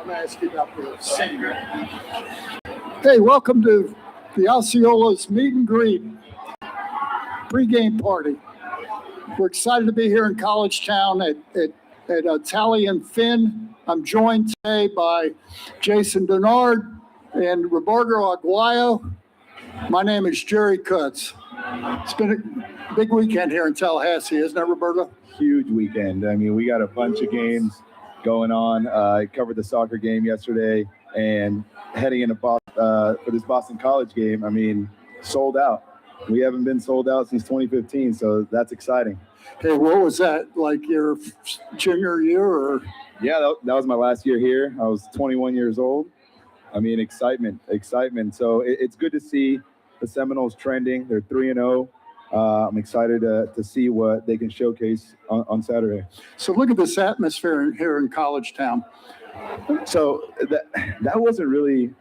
to ask you about the senior. Hey, welcome to the Osceola's meet and greet pregame party. We're excited to be here in College Town at Tally and Finn. I'm joined today by Jason Denard and Roberto Aguayo. My name is Jerry Kutz. It's been a big weekend here in Tallahassee, isn't it, Roberto? Huge weekend. I mean, we got a bunch of games going on. I covered the soccer game yesterday and heading into Boston for this Boston College game. I mean, sold out. We haven't been sold out since 2015, so that's exciting. Hey, what was that, like your junior year? Or? Yeah, that was my last year here. I was 21 years old. I mean, excitement. So it's good to see the Seminoles trending. They're 3-0. I'm excited to see what they can showcase on Saturday. So look at this atmosphere here in College Town. So that wasn't really,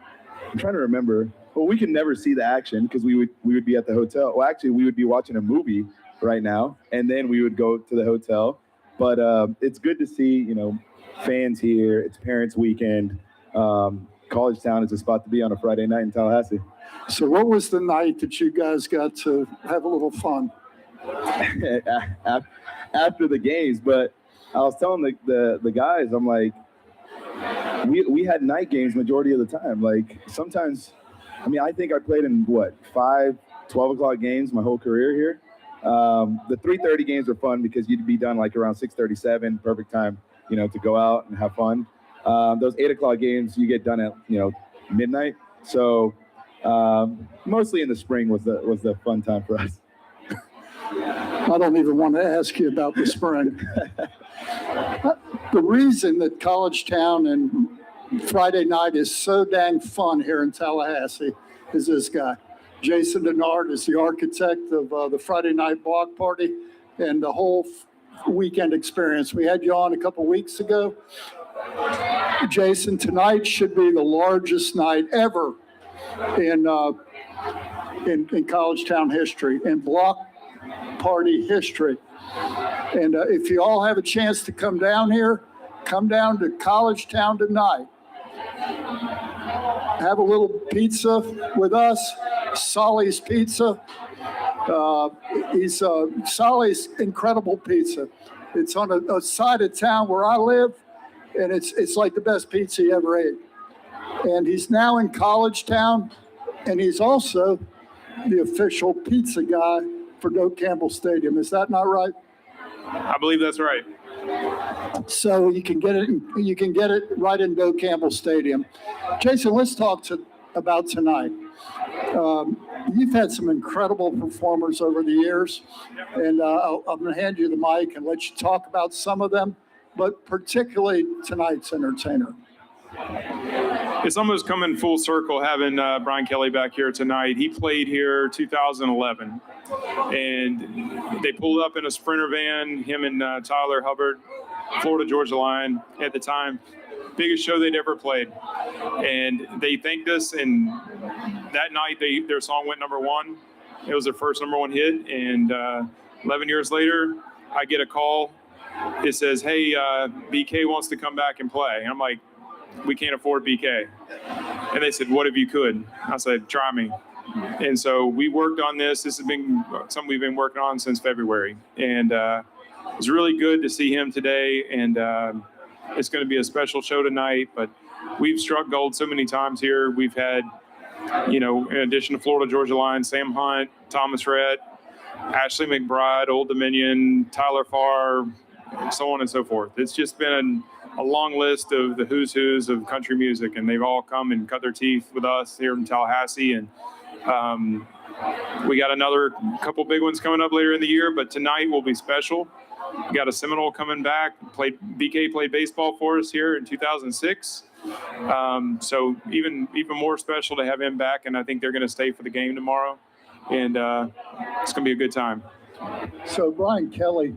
I'm trying to remember. Well, we could never see the action because we would be at the hotel. Well, actually, we would be watching a movie right now, and then we would go to the hotel. But it's good to see, fans here. It's Parents' Weekend. College Town is a spot to be on a Friday night in Tallahassee. So what was the night that you guys got to have a little fun? After the games, but I was telling the guys, I'm like, we had night games majority of the time. Like sometimes, I think I played in 5 12 o'clock games my whole career here. The 3:30 games were fun because you'd be done like around 6:37, perfect time, to go out and have fun. Those 8 o'clock games you get done at midnight. So mostly in the spring was the fun time for us. I don't even want to ask you about the spring. The reason that College Town and Friday night is so dang fun here in Tallahassee is this guy. Jason Denard is the architect of the Friday night block party and the whole weekend experience. We had you on a couple weeks ago. Jason, tonight should be the largest night ever in College Town history, in block party history. And if you all have a chance to come down here, come down to College Town tonight. Have a little pizza with us, Solly's Pizza. Solly's incredible pizza. It's on a side of town where I live, and it's like the best pizza you ever ate. And he's now in College Town, and he's also the official pizza guy for Doak Campbell Stadium. Is that not right? I believe that's right. So you can get it right in Doak Campbell Stadium. Jason, let's talk about tonight. You've had some incredible performers over the years, and I'm going to hand you the mic and let you talk about some of them, but particularly tonight's entertainer. It's almost coming full circle having Brian Kelly back here tonight. He played here 2011, and they pulled up in a Sprinter van, him and Tyler Hubbard, Florida Georgia Line at the time. Biggest show they'd ever played. And they thanked us, and that night their song went #1. It was their first #1 hit, and 11 years later, I get a call. It says, hey, BK wants to come back and play. And I'm like, we can't afford BK. And they said, what if you could? I said, try me. And so we worked on this. This has been something we've been working on since February. And it was really good to see him today. And it's going to be a special show tonight. But we've struck gold so many times here. We've had, in addition to Florida Georgia Line, Sam Hunt, Thomas Rhett, Ashley McBride, Old Dominion, Tyler Farr, so on and so forth. It's just been a long list of the who's of country music, and they've all come and cut their teeth with us here in Tallahassee. And we got another couple big ones coming up later in the year, but tonight will be special. We got a Seminole coming back. BK played baseball for us here in 2006. So even more special to have him back, and I think they're going to stay for the game tomorrow. And it's going to be a good time. So Brian Kelly,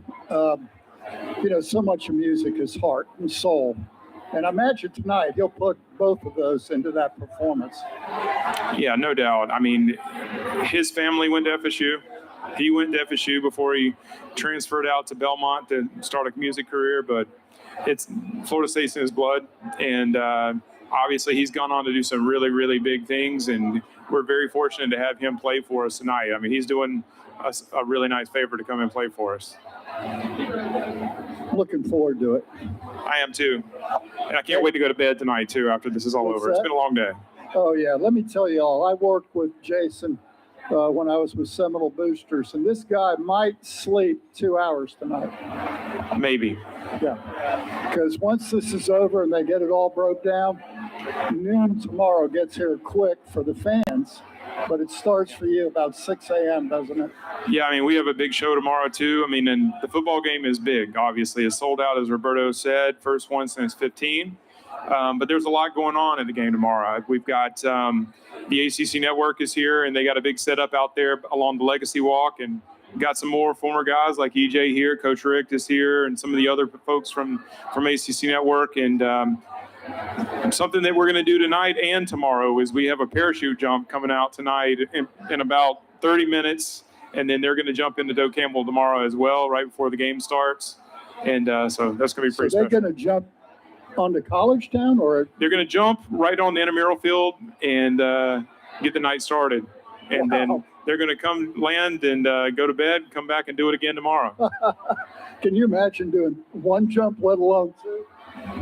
so much of music is heart and soul. And I imagine tonight he'll put both of those into that performance. Yeah, no doubt. I mean, his family went to FSU. He went to FSU before he transferred out to Belmont to start a music career. But it's Florida State's in his blood, and obviously he's gone on to do some really, really big things, and we're very fortunate to have him play for us tonight. I mean, he's doing us a really nice favor to come and play for us. Looking forward to it. I am too, and I can't wait to go to bed tonight too after this is all What's over. that? It's been a long day. Oh, yeah. Let me tell you all, I worked with Jason when I was with Seminole Boosters, and this guy might sleep 2 hours tonight. Maybe. Yeah. Because once this is over and they get it all broke down, noon tomorrow gets here quick for the fans, but it starts for you about 6 a.m., doesn't it? Yeah, I mean, we have a big show tomorrow too. I mean, and the football game is big, obviously. It's sold out, as Roberto said, first one since 15. But there's a lot going on in the game tomorrow. We've got the ACC Network is here, and they got a big setup out there along the Legacy Walk, and got some more former guys like EJ here, Coach Rick is here, and some of the other folks from ACC Network. And something that we're going to do tonight and tomorrow is we have a parachute jump coming out tonight in about 30 minutes, and then they're going to jump into Doe Campbell tomorrow as well, right before the game starts. And so that's going to be pretty So they're special. going to jump onto College Town, or They're going to jump right on the intramural field and get the night started. And Wow. then they're going to come land and go to bed, come back and do it again tomorrow. can you imagine doing one jump, let alone two?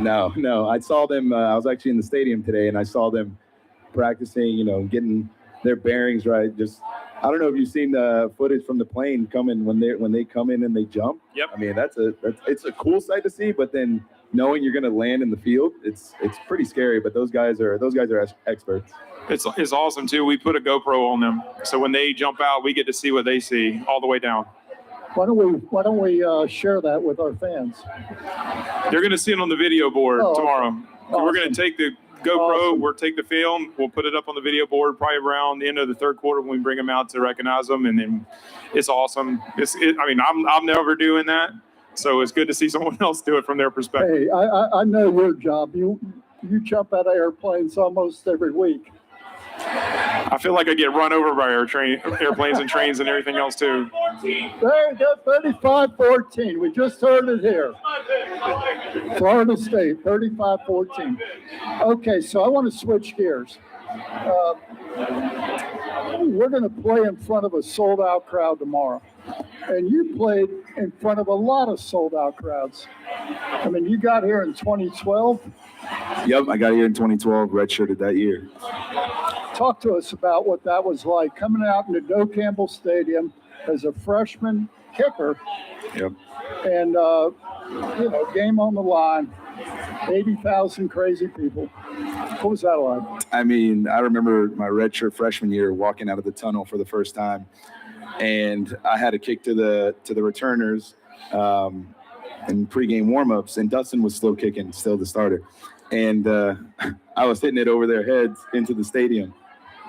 No. I saw them. I was actually in the stadium today, and I saw them practicing. Getting their bearings right. Just, I don't know if you've seen the footage from the plane coming when they come in and they jump. Yep. I mean, it's a cool sight to see. But then knowing you're going to land in the field, it's pretty scary. But those guys are experts. It's awesome too. We put a GoPro on them, so when they jump out, we get to see what they see all the way down. Why don't we share that with our fans? They're going to see it on the video board Oh, tomorrow. So we're Awesome. going to take the GoPro, Awesome. we'll take the film, we'll put it up on the video board probably around the end of the third quarter when we bring them out to recognize them, and then it's awesome. I'm never doing that, so it's good to see someone else do it from their perspective. Hey, I know your job. You jump out of airplanes almost every week. I feel like I get run over by airplanes and trains and everything else too. There you go, 35-14. We just heard it here. Florida State, 35-14. Okay, so I want to switch gears. We're going to play in front of a sold-out crowd tomorrow. And you played in front of a lot of sold-out crowds. I mean, you got here in 2012. Yep, I got here in 2012, redshirted that year. Talk to us about what that was like, coming out into Doe Campbell Stadium as a freshman kicker. Yep. And, game on the line, 80,000 crazy people. What was that like? I mean, I remember my redshirt freshman year walking out of the tunnel for the first time, and I had a kick to the returners in pregame warmups, and Dustin was still kicking, still the starter, and I was hitting it over their heads into the stadium.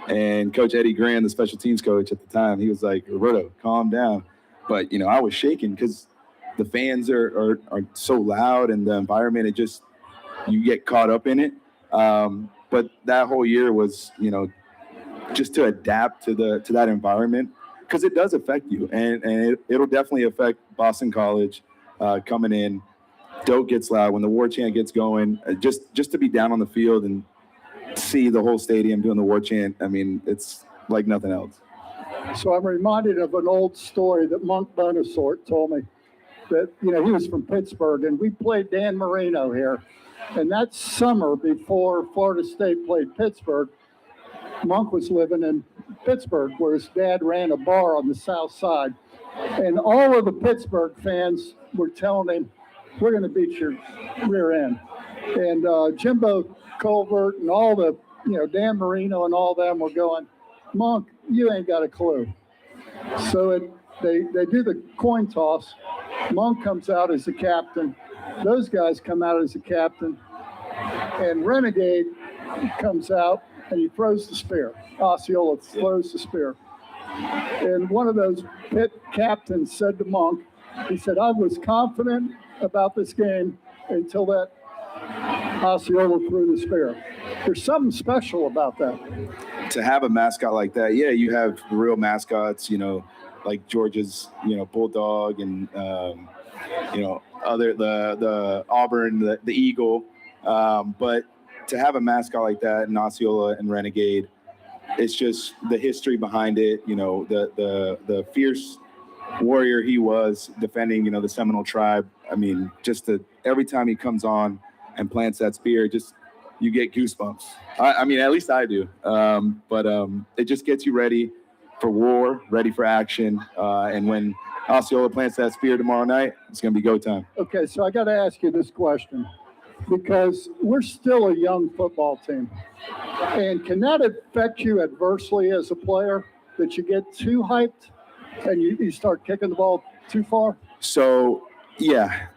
And Coach Eddie Grand, the special teams coach at the time, he was like, "Roberto, calm down." But I was shaking because the fans are so loud, and the environment, you get caught up in it. But that whole year was, just to adapt to that environment, because it does affect you, and it'll definitely affect Boston College coming in. Dope gets loud when the war chant gets going. Just to be down on the field and see the whole stadium doing the war chant, I mean, it's like nothing else. So I'm reminded of an old story that Monk Bonasort told me that, he was from Pittsburgh, and we played Dan Marino here. And that summer before Florida State played Pittsburgh, Monk was living in Pittsburgh where his dad ran a bar on the south side. And all of the Pittsburgh fans were telling him, "We're going to beat your rear end." And Jimbo Colbert and all the, Dan Marino and all them were going, "Monk, you ain't got a clue." So they do the coin toss. Monk comes out as the captain. Those guys come out as the captain. And Renegade comes out and he throws the spear. Osceola throws the spear. And one of those pit captains said to Monk, he said, "I was confident about this game until that Osceola threw the spear." There's something special about that. To have a mascot like that, yeah, you have real mascots, like Georgia's, Bulldog, and the Auburn, the Eagle. But to have a mascot like that in Osceola and Renegade, it's just the history behind it. The fierce warrior he was defending, the Seminole tribe. I mean, every time he comes on and plants that spear, you get goosebumps. I mean, at least I do. But it just gets you ready for war, ready for action. And when Osceola plants that spear tomorrow night, it's going to be go time. Okay, so I got to ask you this question, because we're still a young football team. And can that affect you adversely as a player, that you get too hyped and you start kicking the ball too far? So, yeah.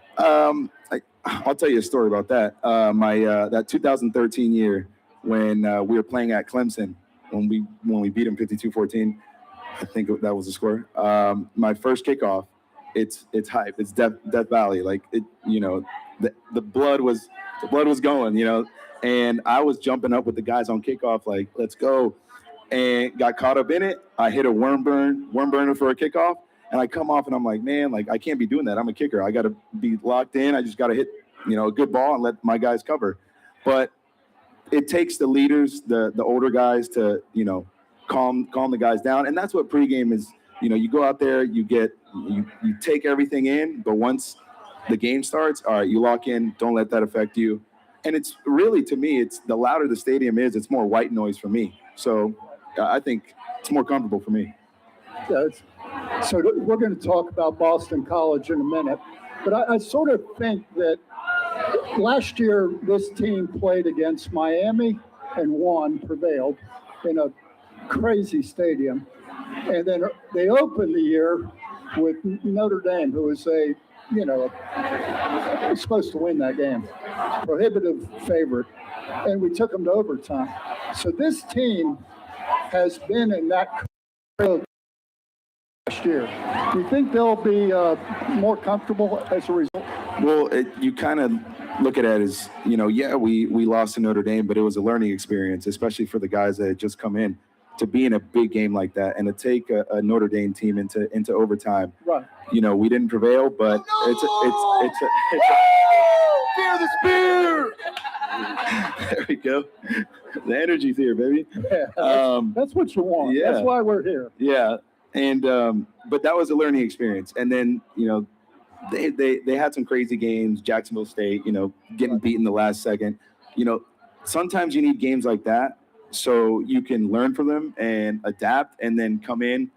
I'll tell you a story about that. That 2013 year when we were playing at Clemson, when we beat them 52-14, I think that was the score. My first kickoff, it's hype. It's Death Valley. Like the blood was going. And I was jumping up with the guys on kickoff, like, let's go, and got caught up in it. I hit a worm burner for a kickoff. And I come off and I'm like, man, like I can't be doing that. I'm a kicker. I got to be locked in. I just got to hit, a good ball and let my guys cover. But it takes the leaders, the older guys to, calm the guys down. And that's what pregame is. You go out there, you take everything in. But once the game starts, all right, you lock in. Don't let that affect you. And it's really, to me, it's the louder the stadium is, it's more white noise for me. So I think it's more comfortable for me. Yeah, so we're going to talk about Boston College in a minute, but I sort of think that last year this team played against Miami and prevailed in a crazy stadium. And then they opened the year with Notre Dame, who was was supposed to win that game, prohibitive favorite, and we took them to overtime. So this team has been in that last year. Do you think they'll be more comfortable as a result? Well, you kind of look at it as, we lost to Notre Dame, but it was a learning experience, especially for the guys that had just come in, to be in a big game like that and to take a Notre Dame team into overtime. Right. We didn't prevail, but it's fear the spear. There we go. The energy's here, baby. Yeah, that's what you want. Yeah. That's why we're here. Yeah. And but that was a learning experience. And then, they had some crazy games, Jacksonville State, getting beaten the last second. Sometimes you need games like that so you can learn from them and adapt and then come in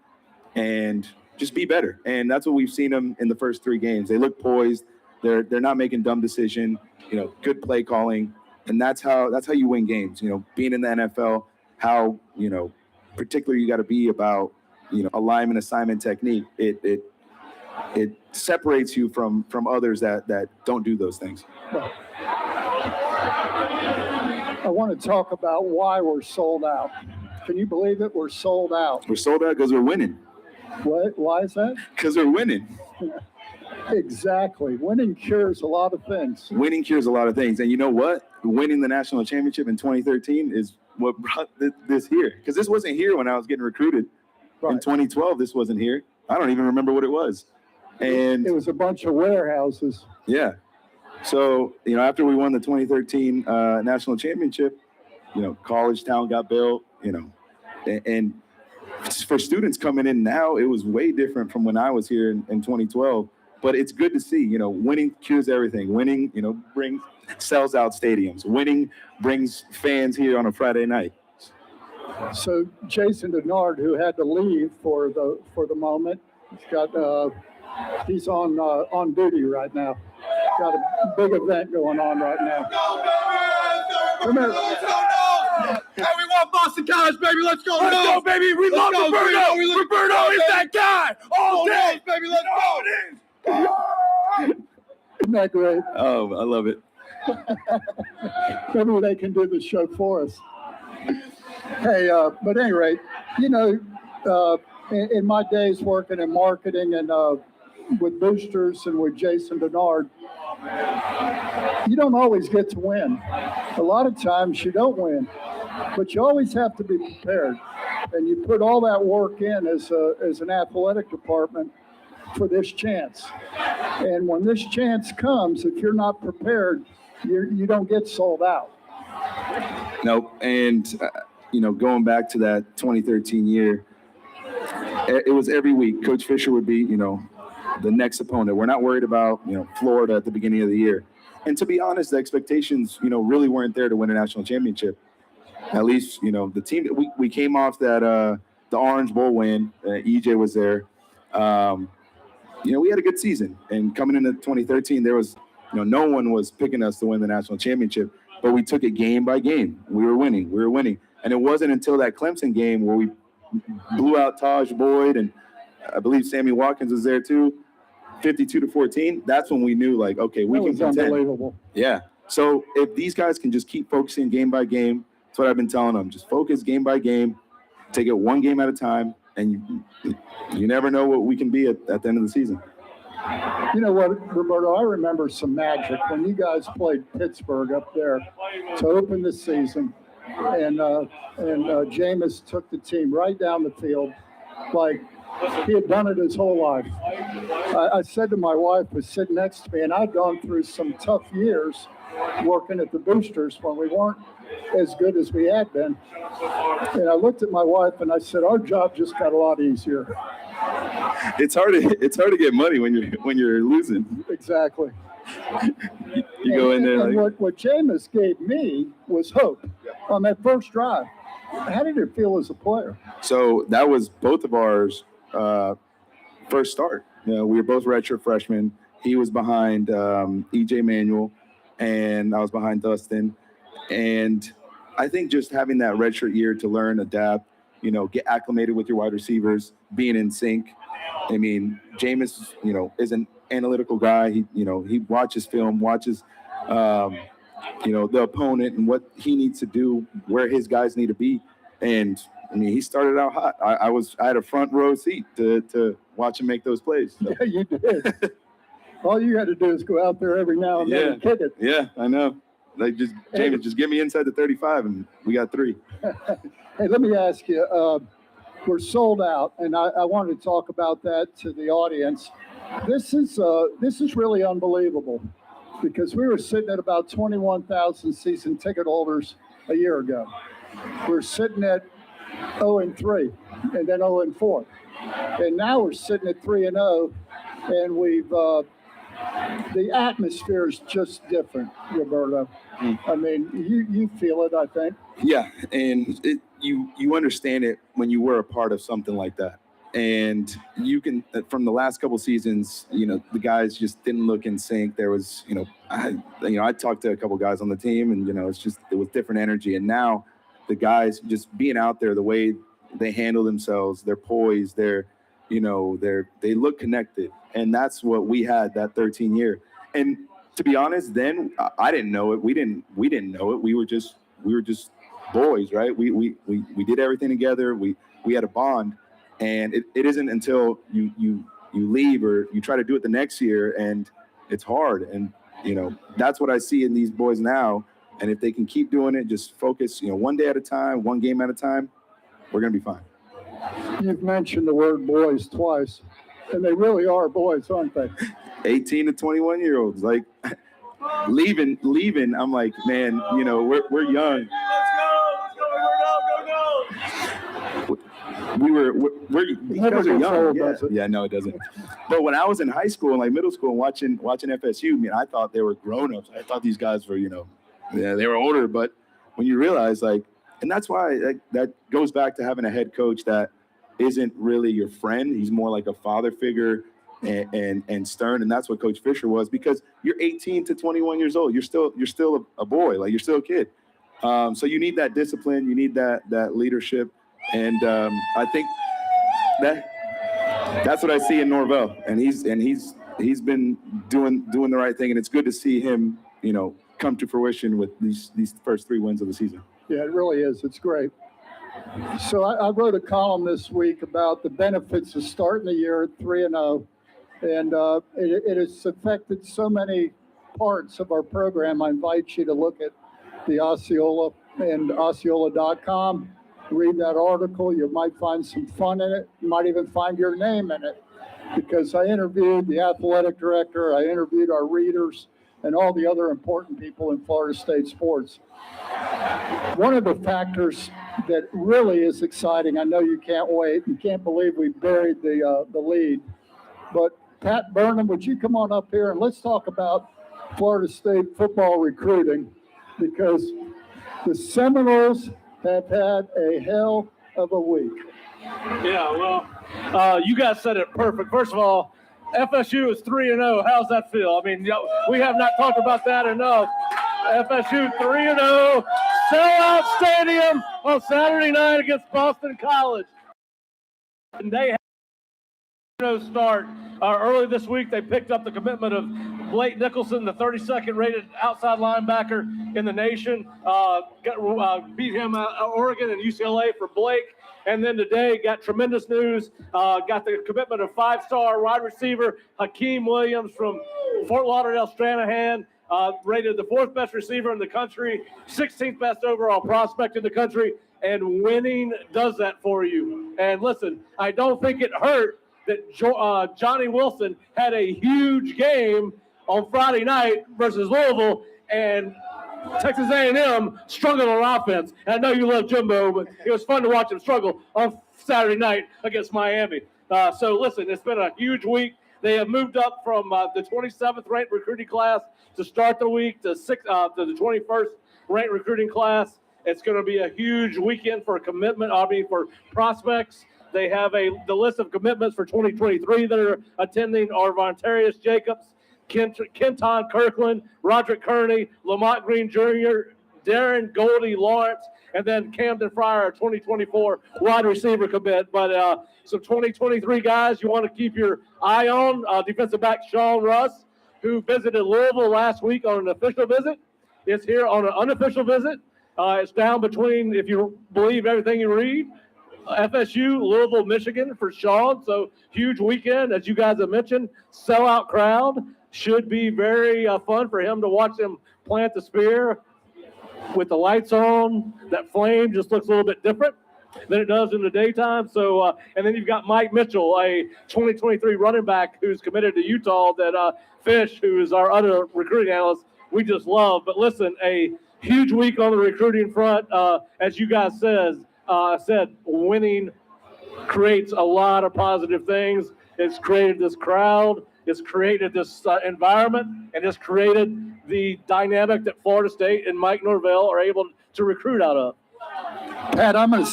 and just be better. And that's what we've seen them in the first three games. They look poised. They're not making dumb decisions, good play calling. And that's how you win games. Being in the NFL, how, particular you got to be about, alignment, assignment, technique. It separates you from others that don't do those things. I want to talk about why we're sold out. Can you believe it? We're sold out. We're sold out because we're winning. What? Why is that? Because we're winning. Exactly. Winning cures a lot of things. Winning cures a lot of things. And you know what? Winning the national championship in 2013 is what brought this here. Because this wasn't here when I was getting recruited. Right. In 2012, this wasn't here. I don't even remember what it was. And it was a bunch of warehouses. Yeah. So, after we won the 2013 national championship, College Town got built, and for students coming in now, it was way different from when I was here in 2012. But it's good to see, winning cures everything. Winning, sells out stadiums. Winning brings fans here on a Friday night. So Jason Denard, who had to leave for the moment, he's on duty right now. Got a big event going on right now. Come here. Hey, we want Boston College, baby. Let's go. Let's go, baby. We love Roberto. Roberto is that guy. All day, baby. Let's go. Isn't that great? Oh, I love it. Maybe they can do the show for us. Hey, but at any rate, in my days working in marketing and with boosters and with Jason Denard, you don't always get to win. A lot of times you don't win, but you always have to be prepared. And you put all that work in as an athletic department for this chance. And when this chance comes, if you're not prepared, you don't get sold out. Nope. And, going back to that 2013 year, it was every week. Coach Fisher would be, the next opponent. We're not worried about, Florida at the beginning of the year. And to be honest, the expectations, really weren't there to win a national championship. At least, the team, we came off that, the Orange Bowl win. EJ was there. We had a good season. And coming into 2013, there was, no one was picking us to win the national championship, but we took it game by game. We were winning. And it wasn't until that Clemson game where we blew out Taj Boyd, and I believe Sammy Watkins was there too, 52-14. That's when we knew, like, okay, we can contend. Unbelievable. Yeah. So if these guys can just keep focusing game by game, that's what I've been telling them. Just focus game by game, take it one game at a time, and you never know what we can be at the end of the season. You know what, Roberto, I remember some magic when you guys played Pittsburgh up there to open the season, and Jameis took the team right down the field like he had done it his whole life. I said to my wife, who was sitting next to me, and I'd gone through some tough years working at the Boosters when we weren't as good as we had been. And I looked at my wife and I said, our job just got a lot easier. It's hard to get money when you're losing. Exactly. You go in there. And what Jameis gave me was hope on that first drive. How did it feel as a player? So that was both of ours first start. We were both redshirt freshmen. He was behind EJ Manuel, and I was behind Dustin. And I think just having that redshirt year to learn, adapt, get acclimated with your wide receivers, being in sync. I mean, Jameis, is an analytical guy. He watches film, watches, the opponent and what he needs to do, where his guys need to be. And I mean, he started out hot. I had a front row seat to watch him make those plays. So. Yeah, you did. All you had to do is go out there every now and then and kick it. Yeah, I know. Like, Jameis, just get me inside the 35, and we got 3. Hey, let me ask you, we're sold out, and I wanted to talk about that to the audience. This is really unbelievable, because we were sitting at about 21,000 season ticket holders a year ago. We're sitting at 0-3, and then 0-4, and now we're sitting at 3-0, and we've the atmosphere is just different, Roberto. I mean, you feel it, I think. Yeah, and you understand it when you were a part of something like that. And you can, from the last couple seasons, the guys just didn't look in sync. There was, I talked to a couple guys on the team, and it was different energy. And now the guys just being out there, the way they handle themselves, they're poised, they look connected. And that's what we had that 13 year. And to be honest, then I didn't know it. We didn't know it. We were just boys, right? We did everything together. We had a bond. And it isn't until you leave or you try to do it the next year, and it's hard. And that's what I see in these boys now. And if they can keep doing it, just focus, one day at a time, one game at a time, we're gonna be fine. You've mentioned the word boys twice, and they really are boys, aren't they? 18 to 21 year olds, like leaving. I'm like, man, we're young. We're these guys are young. Yeah, no, it doesn't. But when I was in high school and like middle school and watching FSU, I thought they were grown-ups. I thought these guys were, they were older. But when you realize, and that's why that goes back to having a head coach that isn't really your friend. He's more like a father figure and stern, and that's what Coach Fisher was, because you're 18 to 21 years old. You're still a boy, like you're still a kid. So you need that discipline. You need that leadership. And I think that's what I see in Norvell, and he's been doing the right thing, and it's good to see him, come to fruition with these first 3 wins of the season. Yeah, it really is. It's great. So I wrote a column this week about the benefits of starting the year at 3-0, and it has affected so many parts of our program. I invite you to look at the Osceola and Osceola.com. Read that article. You might find some fun in it. You might even find your name in it. because I interviewed the athletic director, I interviewed our readers, and all the other important people in Florida State sports. One of the factors that really is exciting, I know you can't wait, you can't believe we buried the lead, but Pat Burnham, would you come on up here and let's talk about Florida State football recruiting, because the Seminoles have had a hell of a week. Yeah, well, you guys said it perfect. First of all, FSU is 3-0. How's that feel? I mean, we have not talked about that enough. FSU 3-0, sellout stadium on Saturday night against Boston College. And they had start. Early this week, they picked up the commitment of Blake Nicholson, the 32nd rated outside linebacker in the nation. Beat him at Oregon and UCLA for Blake. And then today got tremendous news. Got the commitment of 5-star wide receiver Hakeem Williams from Fort Lauderdale Stranahan. Rated the 4th best receiver in the country, 16th best overall prospect in the country. And winning does that for you. And listen, I don't think it hurt that Johnny Wilson had a huge game on Friday night versus Louisville, and Texas A&M struggled on offense. And I know you love Jimbo, but it was fun to watch him struggle on Saturday night against Miami. So listen, it's been a huge week. They have moved up from the 27th ranked recruiting class to start the week to the 21st ranked recruiting class. It's going to be a huge weekend for commitment, for prospects. They have the list of commitments for 2023 that are attending are Vontarius Jacobs, Kenton Kirkland, Roderick Kearney, Lamont Green Jr., Darren Goldie Lawrence, and then Camden Fryer, 2024 wide receiver commit. But some 2023 guys you want to keep your eye on. Defensive back Sean Russ, who visited Louisville last week on an official visit, is here on an unofficial visit. It's down between, if you believe everything you read, FSU, Louisville, Michigan for Sean. So huge weekend, as you guys have mentioned. Sellout crowd. Should be very fun for him to watch him plant the spear with the lights on. That flame just looks a little bit different than it does in the daytime. So, and then you've got Mike Mitchell, a 2023 running back who's committed to Utah, that Fish, who is our other recruiting analyst, we just love. But listen, a huge week on the recruiting front. As you guys said, winning creates a lot of positive things. It's created this crowd. It's created this environment, and it's created the dynamic that Florida State and Mike Norvell are able to recruit out of. Pat, I'm going to...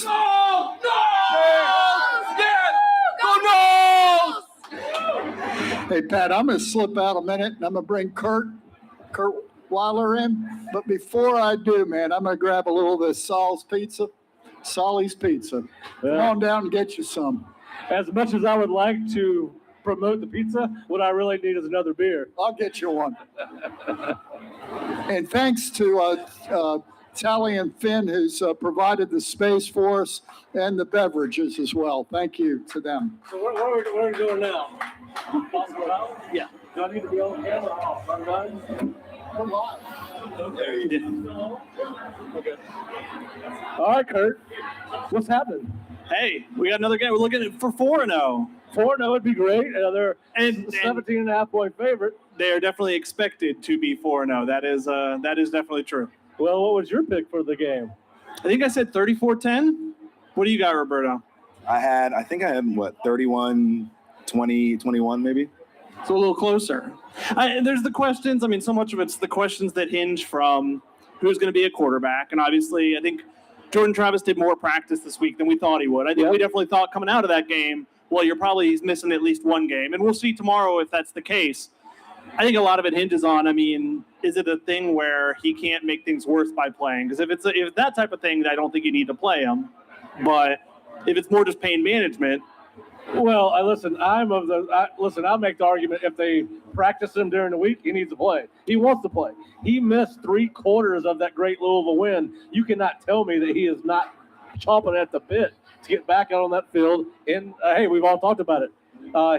Hey, Pat, I'm going to slip out a minute, and I'm going to bring Kurt Weiler in. But before I do, man, I'm going to grab a little of this Solly's Pizza. Come on down and get you some. As much as I would like to promote the pizza, what I really need is another beer. I'll get you one. And thanks to Tally and Finn, who's provided the space for us and the beverages as well. Thank you to them. So what are we doing now? Yeah. Do I need to be on camera or off? Come on. Okay. Okay. All right, Kurt. What's happening? Hey, we got another game. We're looking for 4-0. 4-0 would be great. They're and 17.5-point favorite. They are definitely expected to be 4-0. That is definitely true. Well, what was your pick for the game? I think I said 34-10. What do you got, Roberto? I think I had, 31, 20, 21 maybe? It's a little closer. There's the questions. I mean, so much of it's the questions that hinge from who's going to be a quarterback. And obviously, I think Jordan Travis did more practice this week than we thought he would. I think we definitely thought coming out of that game, well, he's missing at least one game. And we'll see tomorrow if that's the case. I think a lot of it hinges on, is it a thing where he can't make things worse by playing? Because if it's that type of thing, I don't think you need to play him. But if it's more just pain management. Well, I'll make the argument if they practice him during the week, he needs to play. He wants to play. He missed 3/4 of that great Louisville win. You cannot tell me that he is not chomping at the bit to get back out on that field. And, hey, we've all talked about it.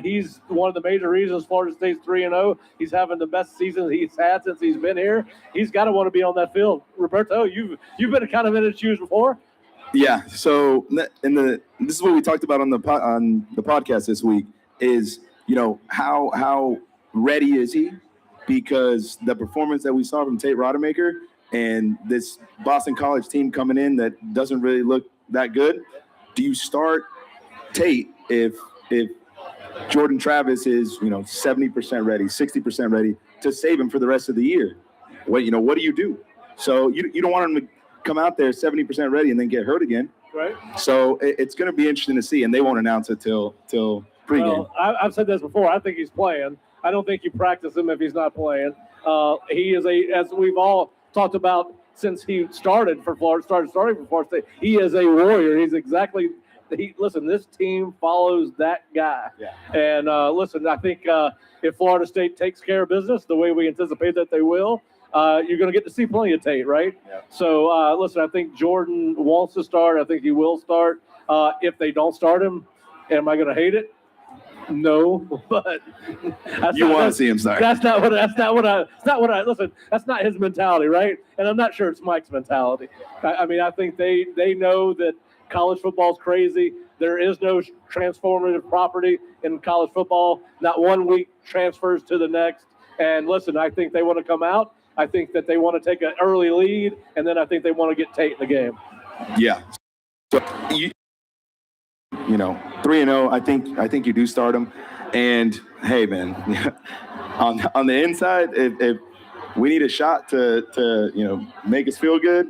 He's one of the major reasons Florida State's 3-0. He's having the best season he's had since he's been here. He's got to want to be on that field. Roberto, you've been kind of in his shoes before. Yeah. So this is what we talked about on the podcast this week. Is how ready is he? Because the performance that we saw from Tate Rodemaker and this Boston College team coming in that doesn't really look that good, do you start Tate if Jordan Travis is 70% ready, 60% ready to save him for the rest of the year? What do you do? So you don't want him to come out there 70% ready and then get hurt again. Right. So it's going to be interesting to see, and they won't announce it till pregame. Well, I've said this before. I think he's playing. I don't think you practice him if he's not playing. He is as we've all talked about since he started for Florida State. He is a warrior. He's exactly. Listen, this team follows that guy. Yeah. And listen, I think if Florida State takes care of business the way we anticipate that they will, you're going to get to see plenty of Tate, right? Yeah. So listen, I think Jordan wants to start. I think he will start. If they don't start him, am I going to hate it? No, but You want to see him start. That's not what I listen. That's not his mentality, right? And I'm not sure it's Mike's mentality. I mean, I think they know that college football's crazy. There is no transformative property in college football. Not 1 week transfers to the next. And listen, I think they want to come out. I think that they want to take an early lead, and then I think they want to get Tate in the game. Yeah. So you 3-0. I think you do start him. And hey, man, on the inside, if we need a shot to make us feel good,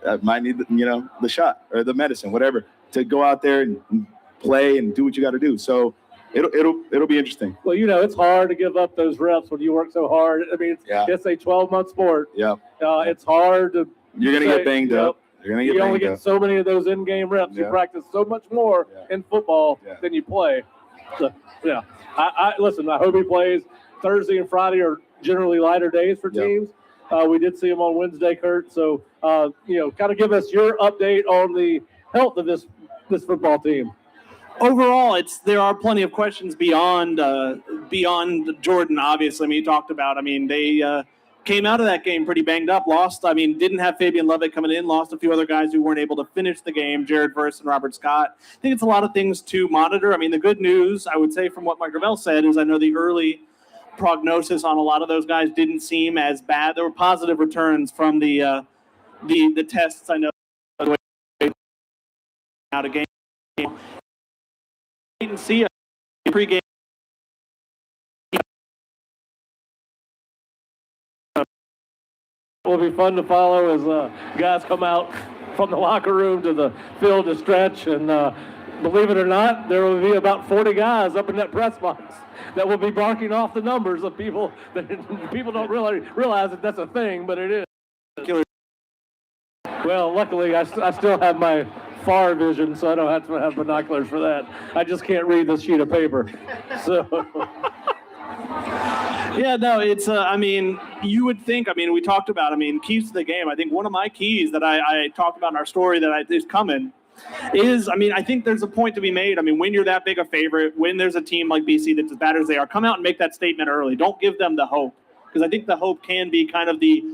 I might need the shot or the medicine, whatever, to go out there and play and do what you got to do. So it'll be interesting. Well, it's hard to give up those reps when you work so hard. I mean, it's a 12-month sport. Yeah. It's hard to. You're gonna get banged up. You're gonna get you only banged get up. so many of those in-game reps. Yeah. You practice so much more in football than you play. So, yeah. I listen. I hope he plays. Thursday and Friday are generally lighter days for teams. We did see him on Wednesday, Kurt. So, kind of give us your update on the health of this football team. Overall, there are plenty of questions beyond Jordan. Obviously, you talked about. They came out of that game pretty banged up. Lost. Didn't have Fabian Lovett coming in. Lost a few other guys who weren't able to finish the game. Jared Verse and Robert Scott. I think it's a lot of things to monitor. The good news, I would say, from what Mike Gravel said, is I know the early prognosis on a lot of those guys didn't seem as bad. There were positive returns from the tests. I know out of game. Didn't see a pregame. Will be fun to follow as guys come out from the locker room to the field to stretch. And believe it or not, there will be about 40 guys up in that press box that will be barking off the numbers of people that people don't really realize that that's a thing, but it is. Well, luckily, I still have my far vision, so I don't have to have binoculars for that. I just can't read this sheet of paper. So. Yeah, no, it's, you would think, we talked about, keys to the game. I think one of my keys that I talked about in our story that is coming is, I think there's a point to be made. When you're that big a favorite, when there's a team like BC that's as bad as they are, come out and make that statement early. Don't give them the hope. Because I think the hope can be kind of the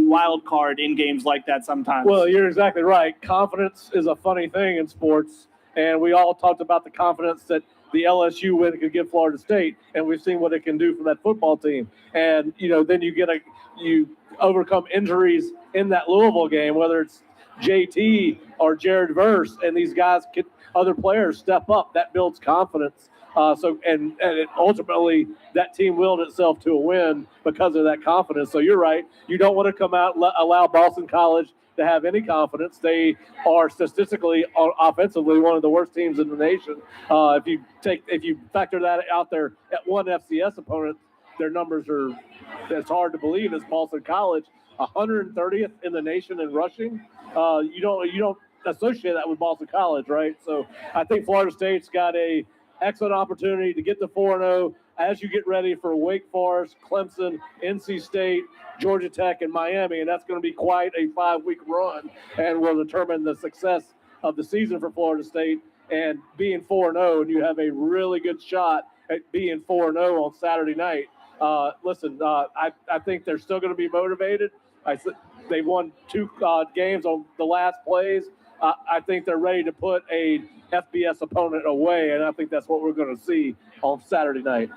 wild card in games like that sometimes. Well, you're exactly right. Confidence is a funny thing in sports, and we all talked about the confidence that the LSU win could give Florida State, and we've seen what it can do for that football team. And then you overcome injuries in that Louisville game, whether it's JT or Jared Verse, and these guys other players step up. That builds confidence. And ultimately that team willed itself to a win because of that confidence. So you're right. You don't want to come out and allow Boston College to have any confidence. They are statistically, offensively, one of the worst teams in the nation. If you factor that out there at one FCS opponent, their numbers it's hard to believe. It's Boston College, 130th in the nation in rushing. You don't associate that with Boston College, right? So I think Florida State's got a excellent opportunity to get to 4-0 as you get ready for Wake Forest, Clemson, NC State, Georgia Tech, and Miami. And that's going to be quite a 5-week run and will determine the success of the season for Florida State. And being 4-0, and you have a really good shot at being 4-0 on Saturday night. I think they're still going to be motivated. They won 2 games on the last plays. I think they're ready to put a FBS opponent away, and I think that's what we're going to see on Saturday night.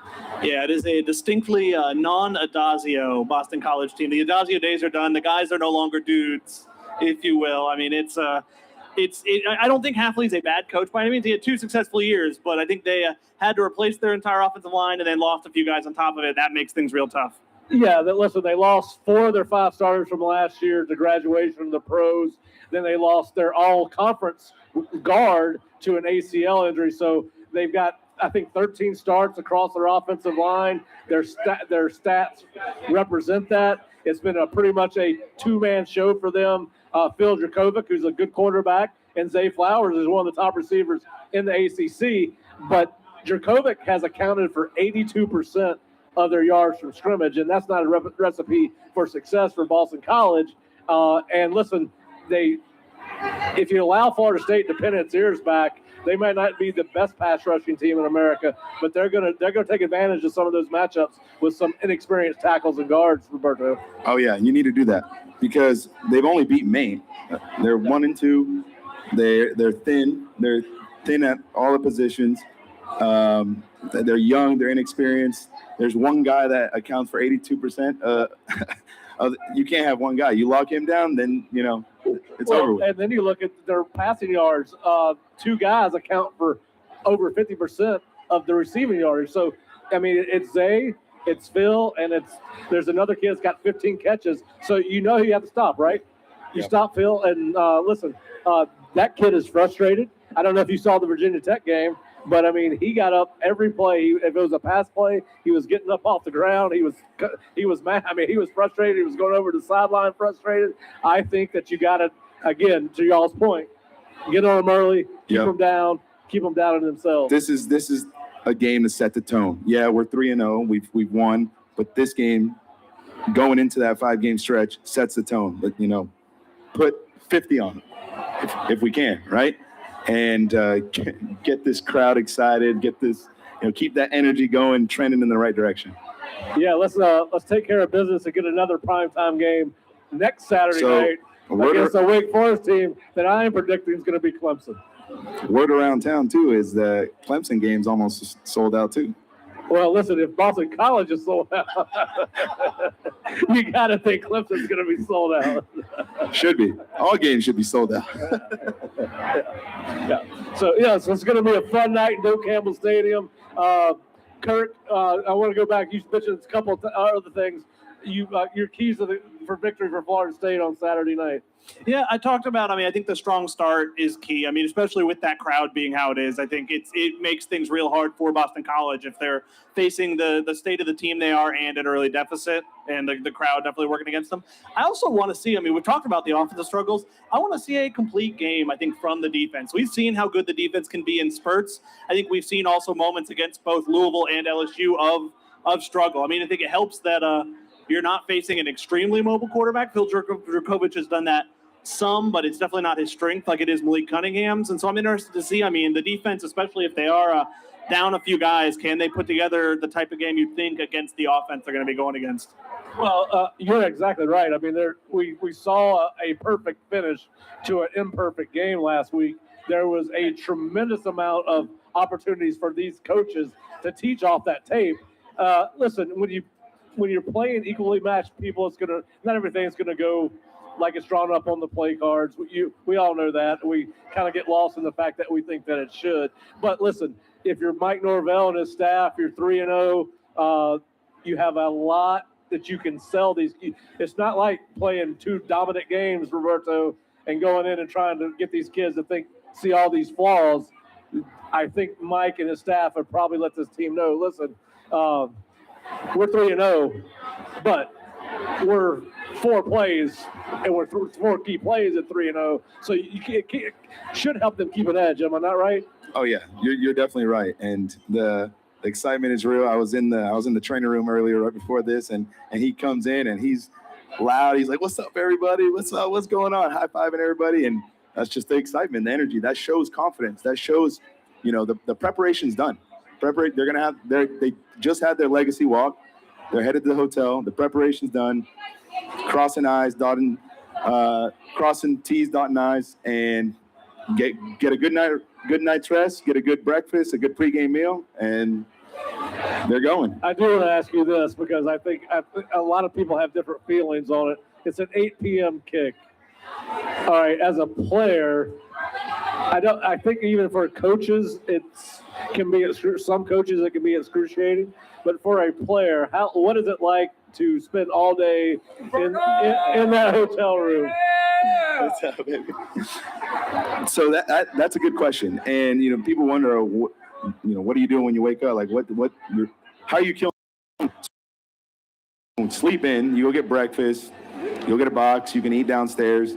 Yeah, it is a distinctly non-Adazio Boston College team. The Adazio days are done. The guys are no longer dudes, if you will. I mean, I don't think Hafley's a bad coach by any means. He had 2 successful years, but I think they had to replace their entire offensive line and then lost a few guys on top of it. That makes things real tough. Yeah, listen, they lost 4 of their 5 starters from last year to graduation of the pros. Then they lost their all-conference guard to an ACL injury. So they've got, I think, 13 starts across their offensive line. Their stats represent that. It's been pretty much a 2-man show for them. Phil Dracovic, who's a good quarterback, and Zay Flowers is one of the top receivers in the ACC. But Dracovic has accounted for 82% of their yards from scrimmage, and that's not a recipe for success for Boston College. And listen, if you allow Florida State to pin its ears back, they might not be the best pass rushing team in America, but they're gonna take advantage of some of those matchups with some inexperienced tackles and guards, Roberto. Oh yeah, you need to do that because they've only beat Maine. They're 1-2. They're thin. They're thin at all the positions. They're young. They're inexperienced. There's one guy that accounts for 82%. You can't have one guy. You lock him down, then it's over with. And then you look at their passing yards. 2 guys account for over 50% of the receiving yardage. So, I mean, it's Zay, it's Phil, and there's another kid that's got 15 catches. So you have to stop, right? You stop Phil, and listen, that kid is frustrated. I don't know if you saw the Virginia Tech game, but I mean, he got up every play. If it was a pass play, he was getting up off the ground. He was mad. I mean, he was frustrated. He was going over to the sideline frustrated. I think that you got to, again, to y'all's point, get on them early, keep them down in themselves. This is a game to set the tone. Yeah, we're 3-0. We've won, but this game, going into that 5-game stretch, sets the tone. But put 50 on them if we can, right? And get this crowd excited. Get this, keep that energy going, trending in the right direction. Yeah, let's take care of business and get another primetime game next Saturday night against a Wake Forest team that I am predicting is going to be Clemson. Word around town too is the Clemson game's almost sold out too. Well, listen, if Boston College is sold out, you got to think Clemson's going to be sold out. Should be. All games should be sold out. So it's going to be a fun night in Doak Campbell Stadium. Kurt, I want to go back. You mentioned a couple of other things. Your keys for victory for Florida State on Saturday night. Yeah, I talked about, I think the strong start is key. I mean, especially with that crowd being how it is, I think it makes things real hard for Boston College if they're facing the state of the team they are and an early deficit and the crowd definitely working against them. I also want to see, we've talked about the offensive struggles. I want to see a complete game, I think, from the defense. We've seen how good the defense can be in spurts. I think we've seen also moments against both Louisville and LSU of struggle. I think it helps that you're not facing an extremely mobile quarterback. Phil Dracovic has done that some, but it's definitely not his strength like it is Malik Cunningham's. And so I'm interested to see, the defense, especially if they are down a few guys, can they put together the type of game you think against the offense they're going to be going against? Well, you're exactly right. We saw a perfect finish to an imperfect game last week. There was a tremendous amount of opportunities for these coaches to teach off that tape. Listen, when you're playing equally matched people, not everything's going to go like it's drawn up on the play cards. We all know that. We kind of get lost in the fact that we think that it should. But listen, if you're Mike Norvell and his staff, you're 3-0. You have a lot that you can sell these. It's not like playing 2 dominant games, Roberto, and going in and trying to get these kids to see all these flaws. I think Mike and his staff have probably let this team know, listen, we're 3-0, but we're 4 plays, and we're 4 key plays at 3-0. So you should help them keep an edge. Am I not right? Oh yeah, you're definitely right. And the excitement is real. I was in the training room earlier right before this, and he comes in and he's loud. He's like, "What's up, everybody? What's up? What's going on?" High-fiving everybody, and that's just the excitement, the energy. That shows confidence. That shows, the preparation's done. They just had their legacy walk. They're headed to the hotel. The preparation's done. Crossing T's, dotting I's, and get a good night's rest, get a good breakfast, a good pregame meal, and they're going. I do want to ask you this because I think a lot of people have different feelings on it. It's an 8 p.m. kick. All right, as a player, I think even for coaches, some coaches it can be excruciating. But for a player, what is it like to spend all day in that hotel room? So that's a good question, and people wonder, what are you doing when you wake up? Like how are you killing? Sleep in. You go get breakfast. You'll get a box. You can eat downstairs.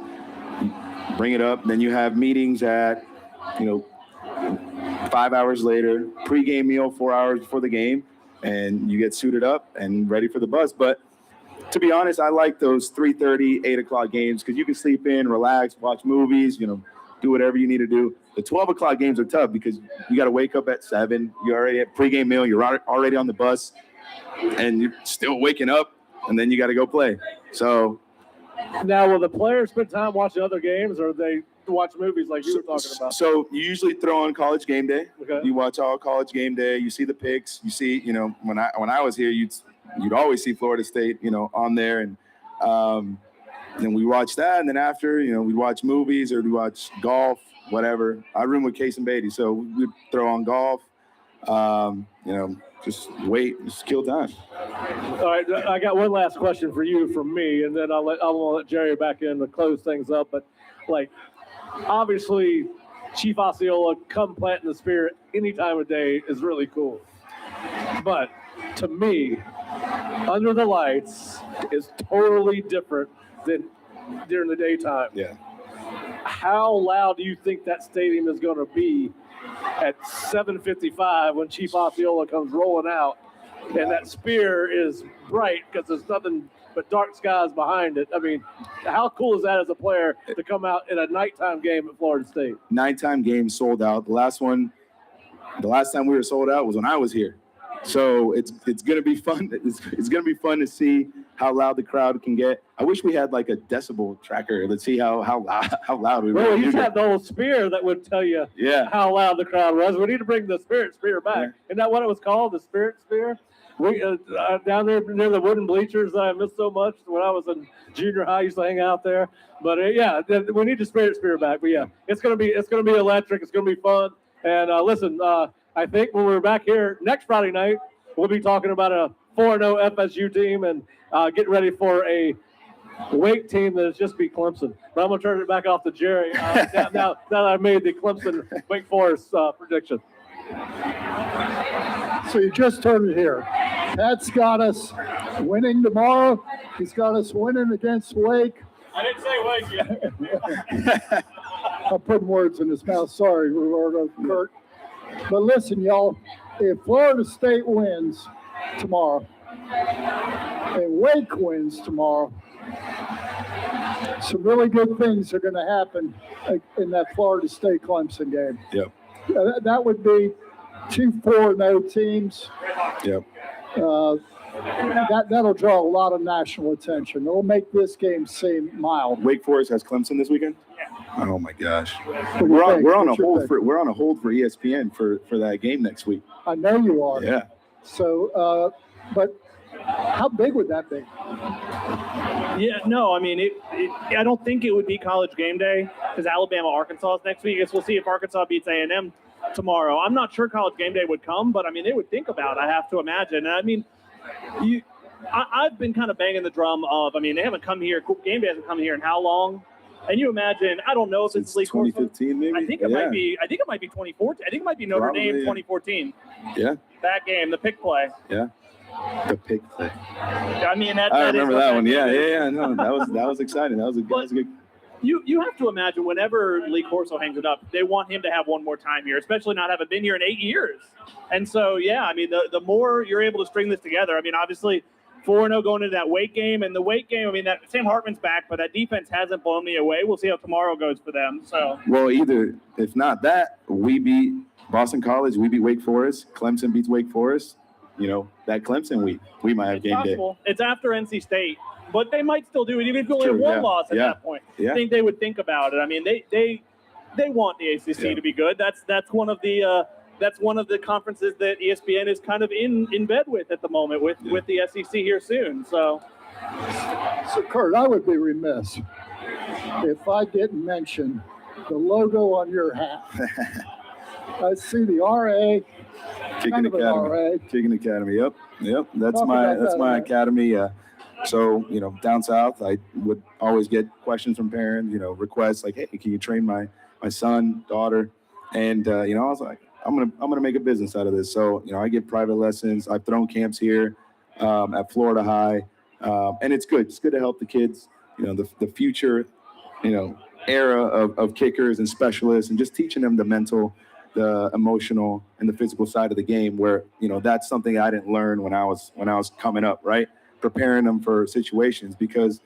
Bring it up. Then you have meetings at 5 hours later. Pre-game meal 4 hours before the game, and you get suited up and ready for the bus. But to be honest, I like those 3:30, 8 o'clock games because you can sleep in, relax, watch movies, do whatever you need to do. The 12 o'clock games are tough because you got to wake up at 7. You're already at pregame meal. You're already on the bus, and you're still waking up, and then you got to go play. So now, will the players spend time watching other games, or they watch movies like you were talking about? So you usually throw on College Game Day. Okay. You watch all College Game Day. You see the picks. You see, when I was here, you'd always see Florida State, on there, and then we watch that, and then after, we'd watch movies or we watch golf, whatever. I room with Case and Beatty, so we'd throw on golf. Just wait, just kill time. All right, I got one last question for you from me, and then I'll let Jerry back in to close things up. But obviously, Chief Osceola come planting the spirit any time of day is really cool. But to me, under the lights is totally different than during the daytime. Yeah. How loud do you think that stadium is going to be at 7:55 when Chief Osceola comes rolling out, and that spear is bright because there's nothing but dark skies behind it? I mean, how cool is that as a player to come out in a nighttime game at Florida State? Nighttime game sold out. The last time we were sold out was when I was here. So it's gonna be fun. It's gonna be fun to see how loud the crowd can get. I wish we had like a decibel tracker. Let's see how loud we were. Well, you had the old spear that would tell you how loud the crowd was. We need to bring the spirit spear back. Yeah. Isn't that what it was called? The spirit spear? We down there near the wooden bleachers that I missed so much when I was in junior high. I used to hang out there. But we need the spirit spear back. But it's gonna be electric. It's gonna be fun. And listen, I think when we're back here next Friday night, we'll be talking about a 4-0 FSU team and get ready for a Wake team that has just beat Clemson. But I'm going to turn it back off to Jerry now that I made the Clemson Wake Forest prediction. So you just heard it here. Pat's got us winning tomorrow. He's got us winning against Wake. I didn't say Wake yet. I'm putting words in his mouth. Sorry, Kurt. But listen, y'all, if Florida State wins tomorrow and Wake wins tomorrow, some really good things are going to happen in that Florida State Clemson game. Yep. That would be 2 4-0 teams. Yep. That'll draw a lot of national attention. It'll make this game seem mild. Wake Forest has Clemson this weekend? Yeah. Oh my gosh. What do you think? We're on What's a your hold pick? for ESPN for that game next week. I know you are. Yeah. So, but how big would that be? Yeah, no, I mean, I don't think it would be College Game Day because Alabama-Arkansas is next week. I guess we'll see if Arkansas beats A&M tomorrow. I'm not sure College Game Day would come, but I mean, they would think about it, I have to imagine. And I mean, I've been kind of banging the drum of, I mean, they haven't come here. Game Day hasn't come here in how long? And you imagine, I don't know if it's Lee 2015, maybe. I think it might be 2014. I think it might be Notre Probably, Dame yeah. 2014. Yeah. That game, the pick play. Yeah. The pick play. I mean, that I is remember what that one. game is. Yeah. No, that was exciting. That was a good. You have to imagine whenever Lee Corso hangs it up, they want him to have one more time here, especially not having been here in 8 years. And so, yeah, I mean, the more you're able to string this together, I mean, obviously 4-0 going into that Wake game. And the Wake game, I mean, that Sam Hartman's back, but that defense hasn't blown me away. We'll see how tomorrow goes for them. So, Well, if not that, we beat Boston College, we beat Wake Forest, Clemson beats Wake Forest. That Clemson week, we might have it's game possible. day. It's after NC State, but they might still do it, even if you only have True, one yeah, loss at yeah, that point. yeah. I think they would think about it. I mean, they want the ACC to be good. That's one of the conferences that ESPN is kind of in bed with at the moment with the SEC here soon. So Kurt, I would be remiss if I didn't mention the logo on your hat. I see the RA, Kicking kind of an RA. Kicking Academy. Yep. That's Talk my about that, man. academy. So down south, I would always get questions from parents. Requests like, "Hey, can you train my son, daughter?" And I was like, I'm gonna make a business out of this. So I get private lessons. I've thrown camps here at Florida High, and it's good. It's good to help the kids. The future, era of kickers and specialists, and just teaching them the mental, the emotional, and the physical side of the game. Where that's something I didn't learn when I was coming up, right? Preparing them for situations, because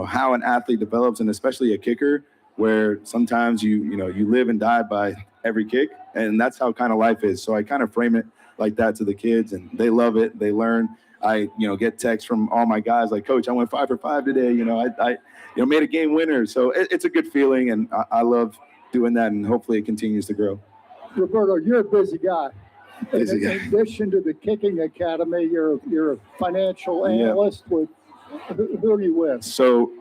how an athlete develops, and especially a kicker, where sometimes you live and die by every kick, and that's how kind of life is. So I kind of frame it like that to the kids, and they love it. They learn. I get texts from all my guys like, "Coach, I went 5 for 5 today. I made a game winner." So it's a good feeling, and I love doing that, and hopefully it continues to grow. Roberto, you're a busy guy. Busy guy. In addition to the Kicking Academy, you're a financial analyst with, who are you with? So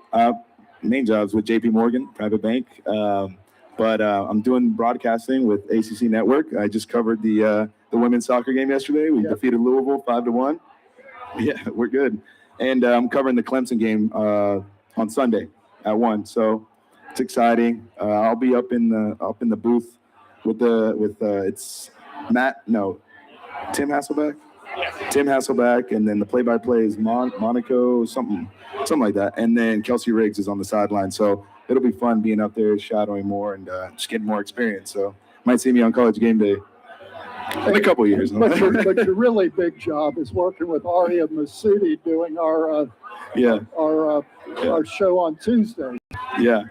main jobs with JP Morgan, private bank. But I'm doing broadcasting with ACC Network. I just covered the women's soccer game yesterday. We defeated Louisville 5-1. Yeah, we're good. And I'm covering the Clemson game on Sunday at 1. So it's exciting. I'll be up in the booth with it's Tim Hasselbeck. Tim Hasselbeck, and then the play-by-play is Monaco, something like that. And then Kelsey Riggs is on the sideline. So it'll be fun being up there, shadowing more, and just getting more experience. So might see me on College Game Day in a couple of years. But your really big job is working with Aria Masudi doing our show on Tuesday. Yeah.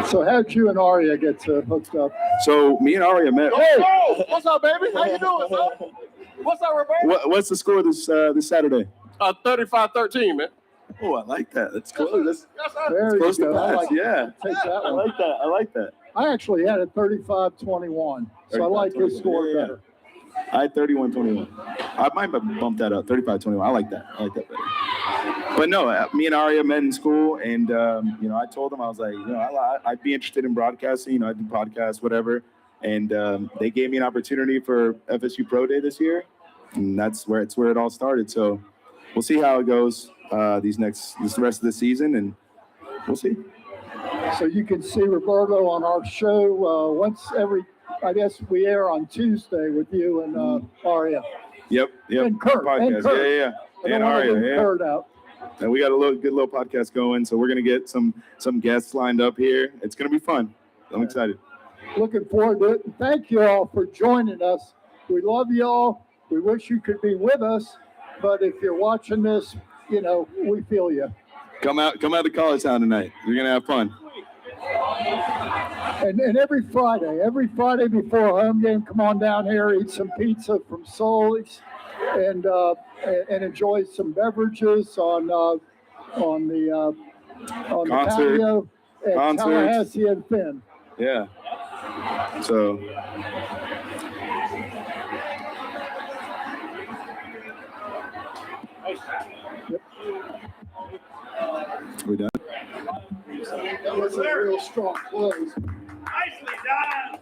So how'd you and Aria get hooked up? So me and Aria met. Hey, what's up, baby? How you doing, son? What's up, Roberto? What's the score this Saturday? 35-13, man. Oh, I like that. That's close. That's There close you to go. I pass. like Yeah. Take that I one. like that. I actually had it 35-21, so I like his score better. I had 31-21. I might have bumped that up, 35-21. I like that better. But no, me and Aria met in school, and I told them, I was like, I'd be interested in broadcasting. I do podcasts, whatever. And they gave me an opportunity for FSU Pro Day this year, and that's where it all started. So we'll see how it goes this rest of the season, and we'll see. So you can see Roberto on our show I guess we air on Tuesday with you and Aria. Yep. And Kurt. Podcast. And Kurt. Yeah. I don't And want to Aria, leave Kurt out. And we got a good little podcast going, so we're gonna get some guests lined up here. It's gonna be fun. I'm excited. Looking forward to it. And thank you all for joining us. We love you all. We wish you could be with us, but if you're watching this, we feel you. Come out to College Town tonight. We're gonna have fun. And every Friday before a home game, come on down here, eat some pizza from Sully's, and enjoy some beverages on the patio at Concerts. Tallahassee and Finn. Yeah. So. We done? That was a real strong close. nicely done.